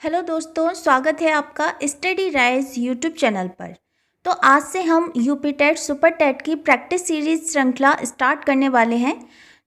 Hello दोस्तों, स्वागत है आपका स्टडी राइज यूट्यूब चैनल पर। तो आज से हम यूपी टेट सुपर टेट की प्रैक्टिस सीरीज श्रृंखला स्टार्ट करने वाले हैं।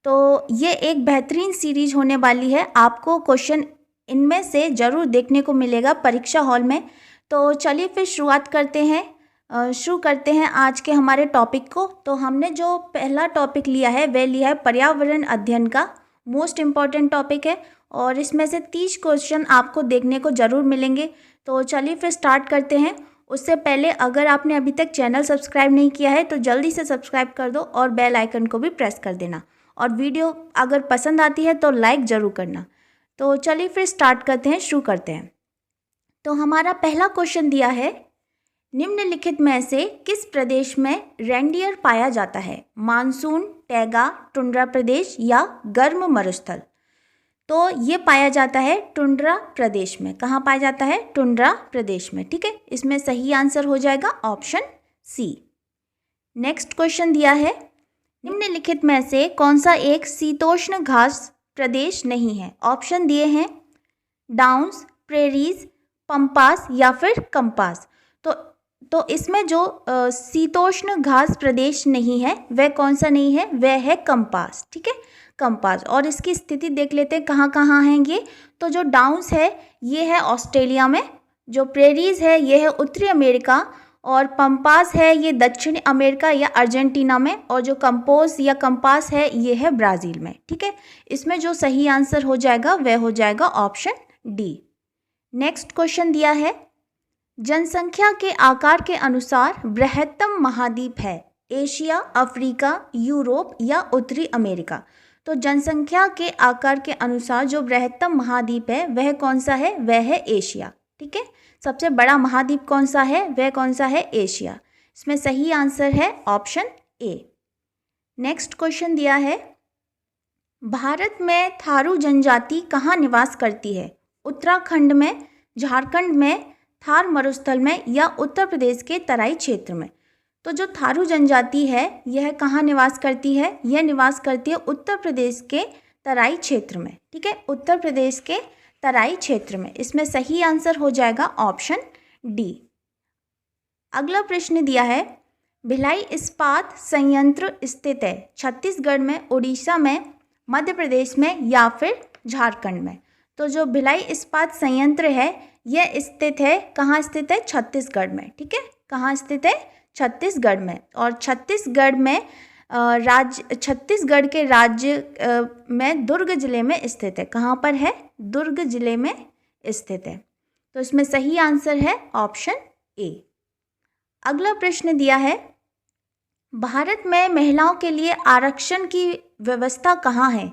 तो ये एक बेहतरीन सीरीज होने वाली है। आपको क्वेश्चन इनमें से ज़रूर देखने को मिलेगा परीक्षा हॉल में। तो चलिए फिर शुरुआत करते हैं। शुरू करते हैं आज के हमारे टॉपिक को। तो हमने जो पहला टॉपिक लिया है वह लिया है पर्यावरण अध्ययन का। मोस्ट इम्पॉर्टेंट टॉपिक है और इसमें से 30 क्वेश्चन आपको देखने को ज़रूर मिलेंगे। तो चलिए फिर स्टार्ट करते हैं। उससे पहले अगर आपने अभी तक चैनल सब्सक्राइब नहीं किया है तो जल्दी से सब्सक्राइब कर दो और बेल आइकन को भी प्रेस कर देना, और वीडियो अगर पसंद आती है तो लाइक ज़रूर करना। तो चलिए फिर स्टार्ट करते हैं, शुरू करते हैं। तो हमारा पहला क्वेश्चन दिया है, निम्नलिखित में से किस प्रदेश में रेंडियर पाया जाता है? मानसून, टैगा, टुंड्रा प्रदेश या गर्म मरुस्थल? तो ये पाया जाता है टुंड्रा प्रदेश में। कहाँ पाया जाता है? टुंड्रा प्रदेश में। ठीक है, इसमें सही आंसर हो जाएगा ऑप्शन सी। नेक्स्ट क्वेश्चन दिया है, निम्नलिखित में से कौन सा एक शीतोष्ण घास प्रदेश नहीं है? ऑप्शन दिए हैं डाउन्स, प्रेरीज, पंपास या फिर कंपास। तो इसमें जो शीतोष्ण घास प्रदेश नहीं है वह कौन सा नहीं है? वह है कंपास। ठीक है, कंपास। और इसकी स्थिति देख लेते हैं कहाँ कहाँ हैं ये। तो जो डाउन्स है ये है ऑस्ट्रेलिया में, जो प्रेरीज है ये है उत्तरी अमेरिका, और पंपास है ये दक्षिणी अमेरिका या अर्जेंटीना में, और जो कंपोज या कंपास है ये है ब्राज़ील में। ठीक है, इसमें जो सही आंसर हो जाएगा वह हो जाएगा ऑप्शन डी। नेक्स्ट क्वेश्चन दिया है, जनसंख्या के आकार के अनुसार बृहत्तम महाद्वीप है? एशिया, अफ्रीका, यूरोप या उत्तरी अमेरिका? तो जनसंख्या के आकार के अनुसार जो बृहत्तम महाद्वीप है वह कौन सा है? वह है एशिया। ठीक है, सबसे बड़ा महाद्वीप कौन सा है? वह कौन सा है? एशिया। इसमें सही आंसर है ऑप्शन ए। नेक्स्ट क्वेश्चन दिया है, भारत में थारू जनजाति कहाँ निवास करती है? उत्तराखंड में, झारखंड में, थार मरुस्थल में या उत्तर प्रदेश के तराई क्षेत्र में? तो जो थारू जनजाति है यह कहाँ निवास करती है? यह निवास करती है उत्तर प्रदेश के तराई क्षेत्र में। ठीक है, उत्तर प्रदेश के तराई क्षेत्र में। इसमें सही आंसर हो जाएगा ऑप्शन डी। अगला प्रश्न दिया है, भिलाई इस्पात संयंत्र स्थित है छत्तीसगढ़ में, उड़ीसा में, मध्य प्रदेश में या फिर झारखंड में? तो जो भिलाई इस्पात संयंत्र है यह स्थित है, कहाँ स्थित है? छत्तीसगढ़ में। ठीक है, कहाँ स्थित है? छत्तीसगढ़ में। और छत्तीसगढ़ में छत्तीसगढ़ के राज्य में दुर्ग जिले में स्थित है। कहाँ पर है? दुर्ग जिले में स्थित है। तो इसमें सही आंसर है ऑप्शन ए। अगला प्रश्न दिया है, भारत में महिलाओं के लिए आरक्षण की व्यवस्था कहाँ है?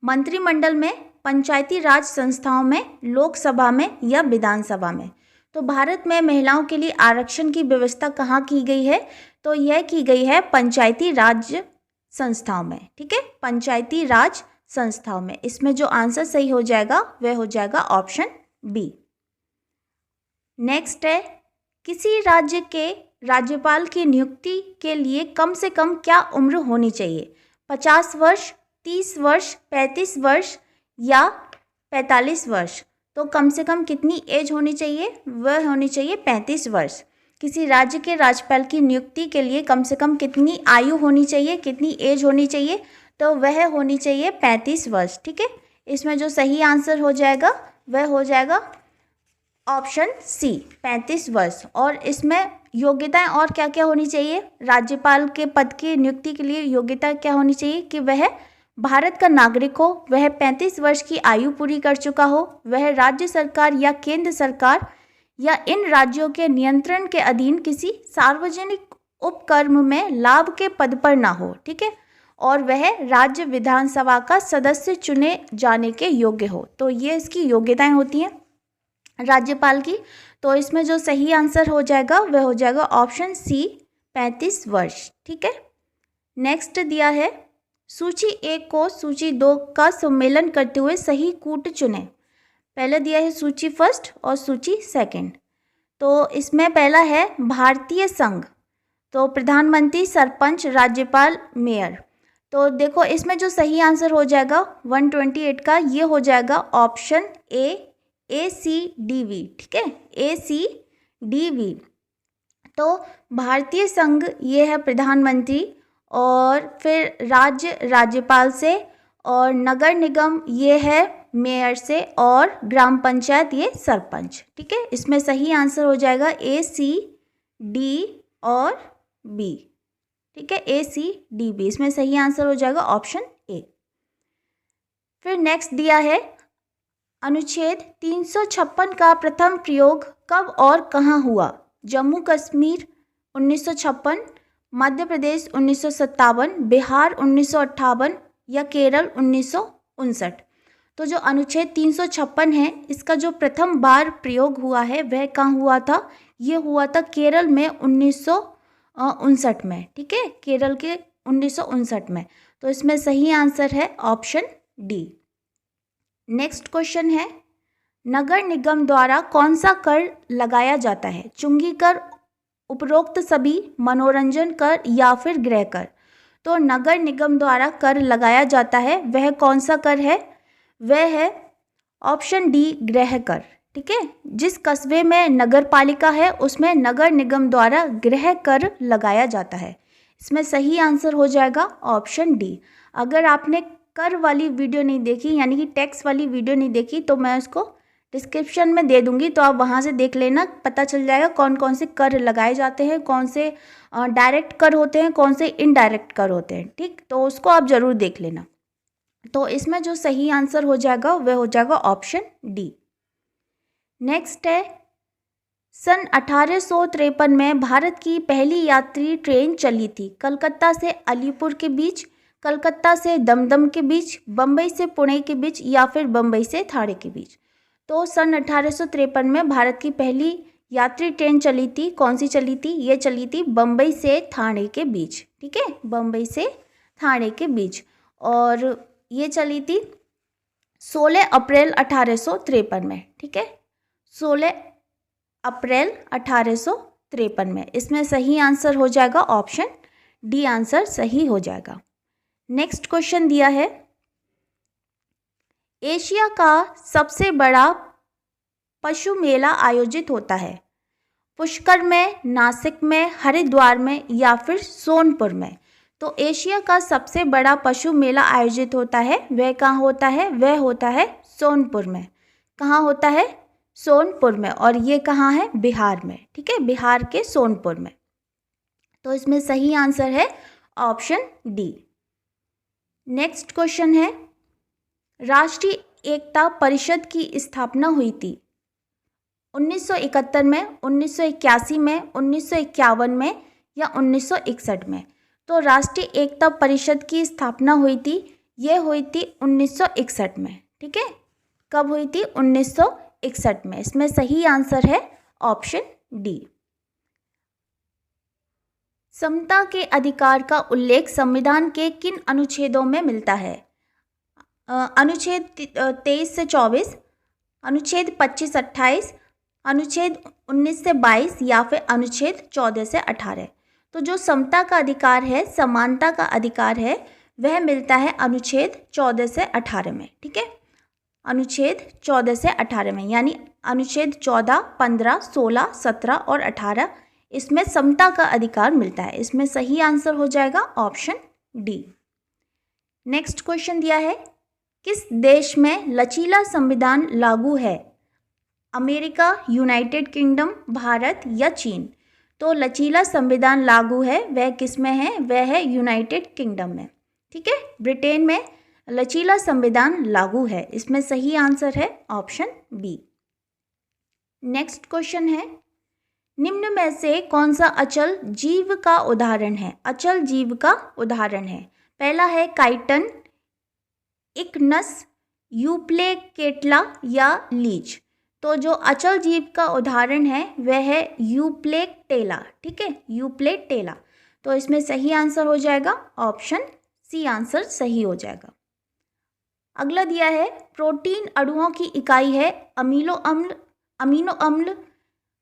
मंत्रिमंडल में, पंचायती राज संस्थाओं में, लोकसभा में या विधानसभा में? तो भारत में महिलाओं के लिए आरक्षण की व्यवस्था कहाँ की गई है? तो यह की गई है पंचायती राज संस्थाओं में। ठीक है, पंचायती राज संस्थाओं में। इसमें जो आंसर सही हो जाएगा वह हो जाएगा ऑप्शन बी। नेक्स्ट है, किसी राज्य के राज्यपाल की नियुक्ति के लिए कम से कम क्या उम्र होनी चाहिए? 50 वर्ष, 30 वर्ष, 35 वर्ष या 45 वर्ष? तो कम से कम कितनी एज होनी चाहिए? वह होनी चाहिए 35 वर्ष। किसी राज्य के राज्यपाल की नियुक्ति के लिए कम से कम कितनी आयु होनी चाहिए, कितनी एज होनी चाहिए? तो वह होनी चाहिए 35 वर्ष। ठीक है, इसमें जो सही आंसर हो जाएगा वह हो जाएगा ऑप्शन सी, 35 वर्ष। और इसमें योग्यताएं और क्या क्या होनी चाहिए? राज्यपाल के पद की नियुक्ति के लिए योग्यता क्या होनी चाहिए? कि वह भारत का नागरिक हो, वह 35 वर्ष की आयु पूरी कर चुका हो, वह राज्य सरकार या केंद्र सरकार या इन राज्यों के नियंत्रण के अधीन किसी सार्वजनिक उपक्रम में लाभ के पद पर ना हो। ठीक है, और वह राज्य विधानसभा का सदस्य चुने जाने के योग्य हो। तो ये इसकी योग्यताएं होती हैं राज्यपाल की। तो इसमें जो सही आंसर हो जाएगा वह हो जाएगा ऑप्शन सी, 35 वर्ष। ठीक है, नेक्स्ट दिया है, सूची 1 को सूची 2 का सम्मेलन करते हुए सही कूट चुनें। पहले दिया है सूची फर्स्ट और सूची सेकंड। तो इसमें पहला है भारतीय संघ, तो प्रधानमंत्री, सरपंच, राज्यपाल, मेयर। तो देखो इसमें जो सही आंसर हो जाएगा 128 का ये हो जाएगा ऑप्शन ए, ACDV, ठीक है, ACDV। तो भारतीय संघ ये है प्रधानमंत्री, और फिर राज्य राज्यपाल से, और नगर निगम ये है मेयर से, और ग्राम पंचायत ये सरपंच, ठीक है। इसमें सही आंसर हो जाएगा ACD और B, ठीक है, ACDB, इसमें सही आंसर हो जाएगा ऑप्शन A। फिर नेक्स्ट दिया है अनुच्छेद 356 का प्रथम प्रयोग कब और कहाँ हुआ? जम्मू कश्मीर 1956, मध्य प्रदेश 1957, बिहार 1958 या केरल 1959। तो जो अनुच्छेद 356 है, इसका जो प्रथम बार प्रयोग हुआ है वह कहाँ हुआ था? ये हुआ था केरल में 1959 में, ठीक है, केरल के 1959 में। तो इसमें सही आंसर है ऑप्शन डी। नेक्स्ट क्वेश्चन है, नगर निगम द्वारा कौन सा कर लगाया जाता है? चुंगी कर, उपरोक्त सभी, मनोरंजन कर या फिर गृह कर? तो नगर निगम द्वारा कर लगाया जाता है, वह कौन सा कर है? वह है ऑप्शन डी, गृह कर, ठीक है। जिस कस्बे में नगर पालिका है उसमें नगर निगम द्वारा गृह कर लगाया जाता है। इसमें सही आंसर हो जाएगा ऑप्शन डी। अगर आपने कर वाली वीडियो नहीं देखी, यानी कि टैक्स वाली वीडियो नहीं देखी, तो मैं उसको डिस्क्रिप्शन में दे दूंगी, तो आप वहाँ से देख लेना, पता चल जाएगा कौन कौन से कर लगाए जाते हैं, कौन से डायरेक्ट कर होते हैं, कौन से इनडायरेक्ट कर होते हैं, ठीक। तो उसको आप ज़रूर देख लेना। तो इसमें जो सही आंसर हो जाएगा वह हो जाएगा ऑप्शन डी। नेक्स्ट है, सन 1853 में भारत की पहली यात्री ट्रेन चली थी। कलकत्ता से अलीपुर के बीच, कलकत्ता से दमदम के बीच, बम्बई से पुणे के बीच या फिर बम्बई से थाने के बीच? तो सन 1853 में भारत की पहली यात्री ट्रेन चली थी। कौन सी चली थी? ये चली थी बम्बई से थाने के बीच, ठीक है, बम्बई से थाने के बीच। और ये चली थी 16 अप्रैल 1853 में, ठीक है, 16 अप्रैल 1853 में। इसमें सही आंसर हो जाएगा ऑप्शन डी, आंसर सही हो जाएगा। नेक्स्ट क्वेश्चन दिया है, एशिया का सबसे बड़ा पशु मेला आयोजित होता है पुष्कर में, नासिक में, हरिद्वार में या फिर सोनपुर में? तो एशिया का सबसे बड़ा पशु मेला आयोजित होता है, वह कहाँ होता है? वह होता है सोनपुर में। कहाँ होता है? सोनपुर में। और ये कहाँ है? बिहार में, ठीक है, बिहार के सोनपुर में। तो इसमें सही आंसर है ऑप्शन डी। नेक्स्ट क्वेश्चन है, राष्ट्रीय एकता परिषद की स्थापना हुई थी 1971 में, 1981 में, 1951 में या 1961 में? तो राष्ट्रीय एकता परिषद की स्थापना हुई थी, ये हुई थी 1961 में, ठीक है। कब हुई थी? 1961 में। इसमें सही आंसर है ऑप्शन डी। समता के अधिकार का उल्लेख संविधान के किन अनुच्छेदों में मिलता है? अनुच्छेद 23 से 24, अनुच्छेद 25 से 28, अनुच्छेद 19 से 22 या फिर अनुच्छेद 14 से 18? तो जो समता का अधिकार है, समानता का अधिकार है, वह मिलता है अनुच्छेद 14 से 18 में, ठीक है, अनुच्छेद 14 से 18 में। यानी अनुच्छेद 14, 15, 16, 17 और 18, इसमें समता का अधिकार मिलता है। इसमें सही आंसर हो जाएगा ऑप्शन डी। नेक्स्ट क्वेश्चन दिया है, किस देश में लचीला संविधान लागू है? अमेरिका, यूनाइटेड किंगडम, भारत या चीन? तो लचीला संविधान लागू है, वह किस में है? वह है यूनाइटेड किंगडम में, ठीक है, ब्रिटेन में लचीला संविधान लागू है। इसमें सही आंसर है ऑप्शन बी। नेक्स्ट क्वेश्चन है, निम्न में से कौन सा अचल जीव का उदाहरण है? अचल जीव का उदाहरण है, पहला है काइटन, इक्नस, यूप्लेकेटला या लीच? तो जो अचल जीव का उदाहरण है वह है यूप्लेटेला, ठीक है, यूप्लेटेला। तो इसमें सही आंसर हो जाएगा ऑप्शन सी, आंसर सही हो जाएगा। अगला दिया है, प्रोटीन अणुओं की इकाई है अमीनो अम्ल,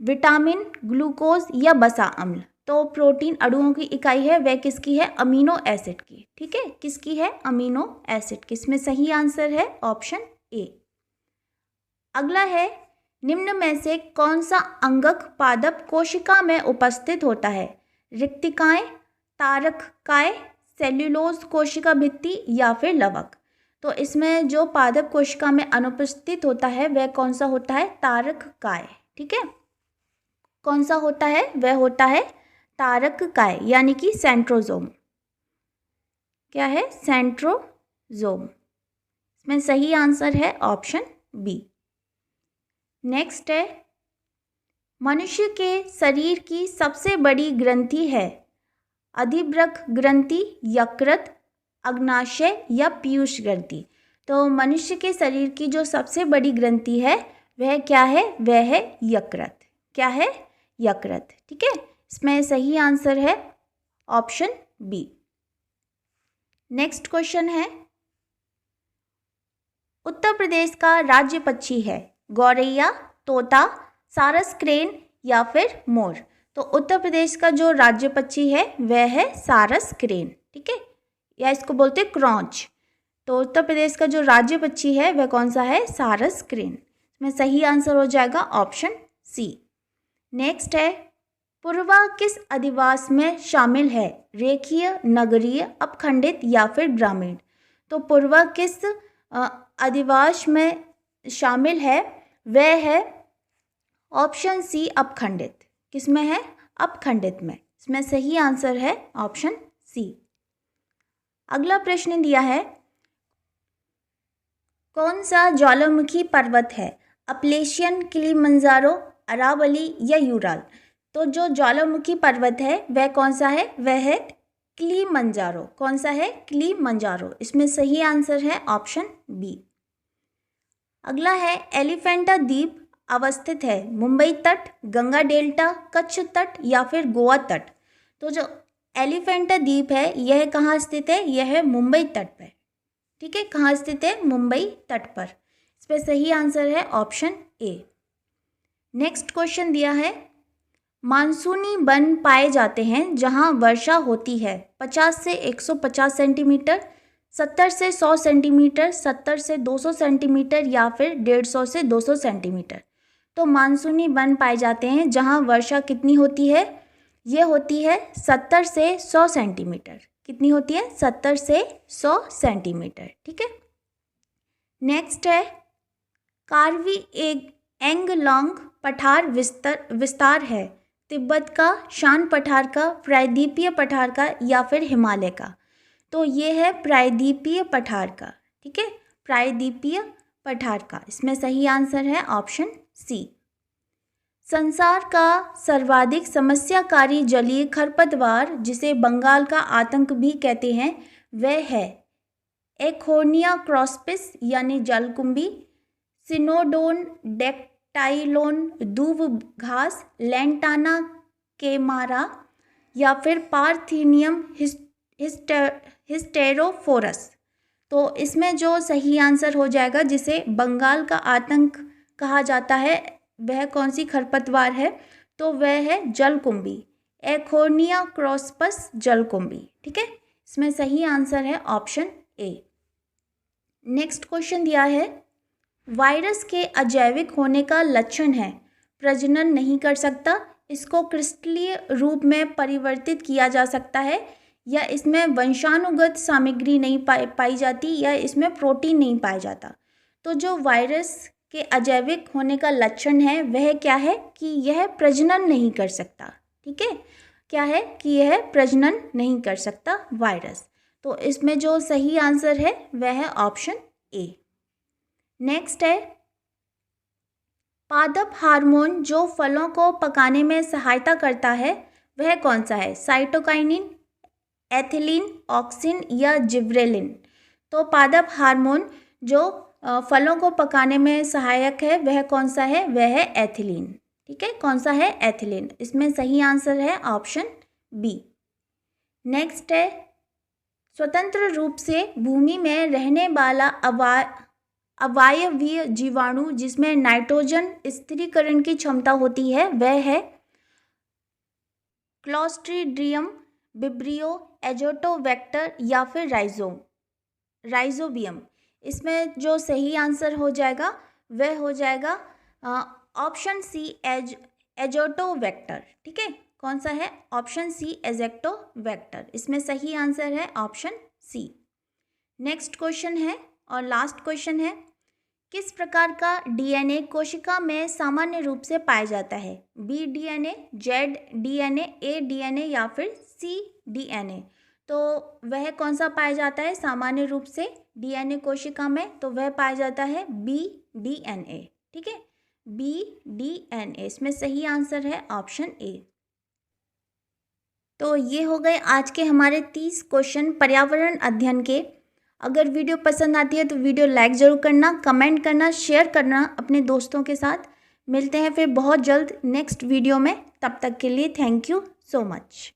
विटामिन, ग्लूकोज या वसा अम्ल? तो प्रोटीन अणुओं की इकाई है वह किसकी है? अमीनो एसिड की, ठीक है, किसकी है? अमीनो एसिड की। इसमें सही आंसर है ऑप्शन ए। अगला है, निम्न में से कौन सा अंगक पादप कोशिका में उपस्थित होता है? रिक्तिकाएं, तारककाय, सेल्यूलोज कोशिका भित्ति या फिर लवक। तो इसमें जो पादप कोशिका में अनुपस्थित होता है वह कौन सा होता है? तारककाय। ठीक है, कौन सा होता है? वह होता है तारककाय यानी कि सेंट्रोजोम। क्या है? सेंट्रोजोम। इसमें सही आंसर है ऑप्शन बी। नेक्स्ट है, मनुष्य के शरीर की सबसे बड़ी ग्रंथि है? अधिभ्रक ग्रंथि, यकृत, अग्नाशय या पीयूष ग्रंथि। तो मनुष्य के शरीर की जो सबसे बड़ी ग्रंथि है वह क्या है? वह है यकृत। क्या है? यकृत। ठीक है, इसमें सही आंसर है ऑप्शन बी। नेक्स्ट क्वेश्चन है, उत्तर प्रदेश का राज्य पक्षी है? गौरैया, तोता, सारस क्रेन या फिर मोर। तो उत्तर प्रदेश का जो राज्य पक्षी है वह है सारस क्रेन। ठीक है, या इसको बोलते हैं क्रॉच। तो उत्तर प्रदेश का जो राज्य पक्षी है वह कौन सा है? सारस क्रेन। इसमें सही आंसर हो जाएगा ऑप्शन सी। नेक्स्ट है, पूर्वा किस अधिवास में शामिल है? रेखीय, नगरीय, अपखंडित या फिर ग्रामीण। तो पूर्वा किस अधिवास में शामिल है? वह है ऑप्शन सी, अपखंडित। किस में है? अपखंडित में। इसमें सही आंसर है ऑप्शन सी। अगला प्रश्न दिया है, कौन सा ज्वालामुखी पर्वत है? अपलेशियन, किलिमंजारो, अरावली या यूराल। तो जो ज्वालामुखी पर्वत है वह कौन सा है? वह है किलिमंजारो। कौन सा है? किलिमंजारो। इसमें सही आंसर है ऑप्शन बी। अगला है, एलिफेंटा द्वीप अवस्थित है? मुंबई तट, गंगा डेल्टा, कच्छ तट या फिर गोवा तट। तो जो एलिफेंटा द्वीप है यह कहाँ स्थित है? यह है मुंबई तट पर। ठीक है, कहाँ स्थित है? मुंबई तट पर। इस पर सही आंसर है ऑप्शन ए। नेक्स्ट क्वेश्चन दिया है, मानसूनी वन पाए जाते हैं जहां वर्षा होती है 50 से 150 सेंटीमीटर, 70 से 100 सेंटीमीटर, 70 से 200 सेंटीमीटर या फिर 150 से 200 सेंटीमीटर। तो मानसूनी वन पाए जाते हैं जहां वर्षा कितनी होती है? ये होती है 70 से 100 सेंटीमीटर। कितनी होती है? 70 से 100 सेंटीमीटर। ठीक है, नेक्स्ट है, कार्वी एंगलोंग पठार विस्तार है? तिब्बत का, शान पठार का, प्रायद्वीपीय पठार का या फिर हिमालय का। तो ये है प्रायद्वीपीय पठार का। ठीक है, प्रायद्वीपीय पठार का। इसमें सही आंसर है ऑप्शन सी। संसार का सर्वाधिक समस्याकारी जलीय खरपतवार जिसे बंगाल का आतंक भी कहते हैं वह है? एकोर्निया क्रॉसपिस यानी जलकुंभी, सिनोडोन डेक्टाइलोन दूब घास, लैंटाना केमारा या फिर पार्थेनियम हिस्टेरोफोरस। तो इसमें जो सही आंसर हो जाएगा, जिसे बंगाल का आतंक कहा जाता है, वह कौन सी खरपतवार है? तो वह है जलकुंभी, एकोर्निया क्रॉसपस जलकुंभी। ठीक है, इसमें सही आंसर है ऑप्शन ए। नेक्स्ट क्वेश्चन दिया है, वायरस के अजैविक होने का लक्षण है? प्रजनन नहीं कर सकता, इसको क्रिस्टलीय रूप में परिवर्तित किया जा सकता है, या इसमें वंशानुगत सामग्री नहीं पाई जाती, या इसमें प्रोटीन नहीं पाया जाता। तो जो वायरस के अजैविक होने का लक्षण है वह क्या है? कि यह प्रजनन नहीं कर सकता। ठीक है, क्या है? कि यह प्रजनन नहीं कर सकता वायरस। तो इसमें जो सही आंसर है वह है ऑप्शन ए। नेक्स्ट है, पादप हार्मोन जो फलों को पकाने में सहायता करता है वह कौन सा है? साइटोकाइनिन, एथिलीन, ऑक्सिन या जिब्रेलिन। तो पादप हार्मोन जो फलों को पकाने में सहायक है वह कौन सा है? वह है एथिलीन। ठीक है, कौन सा है? एथिलीन। इसमें सही आंसर है ऑप्शन बी। नेक्स्ट है, स्वतंत्र रूप से भूमि में रहने वाला अवायवीय जीवाणु जिसमें नाइट्रोजन स्थिरीकरण की क्षमता होती है वह है? क्लॉस्ट्रीडियम, विब्रियो, एजोटोवेक्टर या फिर राइजोबियम। इसमें जो सही आंसर हो जाएगा वह हो जाएगा ऑप्शन सी एजोटो वेक्टर। ठीक है, कौन सा है? ऑप्शन सी एजेक्टो वेक्टर। इसमें सही आंसर है ऑप्शन सी। नेक्स्ट क्वेश्चन है और लास्ट क्वेश्चन है, किस प्रकार का डीएनए कोशिका में सामान्य रूप से पाया जाता है? बी डीएनए, जेड डीएनए, ए डीएनए या फिर सी डीएनए? तो वह कौन सा पाया जाता है सामान्य रूप से डीएनए कोशिका में? तो वह पाया जाता है बी डीएनए। ठीक है, बी डीएनए। इसमें सही आंसर है ऑप्शन ए। तो ये हो गए आज के हमारे 30 क्वेश्चन पर्यावरण अध्ययन के। अगर वीडियो पसंद आती है तो वीडियो लाइक ज़रूर करना, कमेंट करना, शेयर करना अपने दोस्तों के साथ। मिलते हैं फिर बहुत जल्द नेक्स्ट वीडियो में। तब तक के लिए थैंक यू सो मच।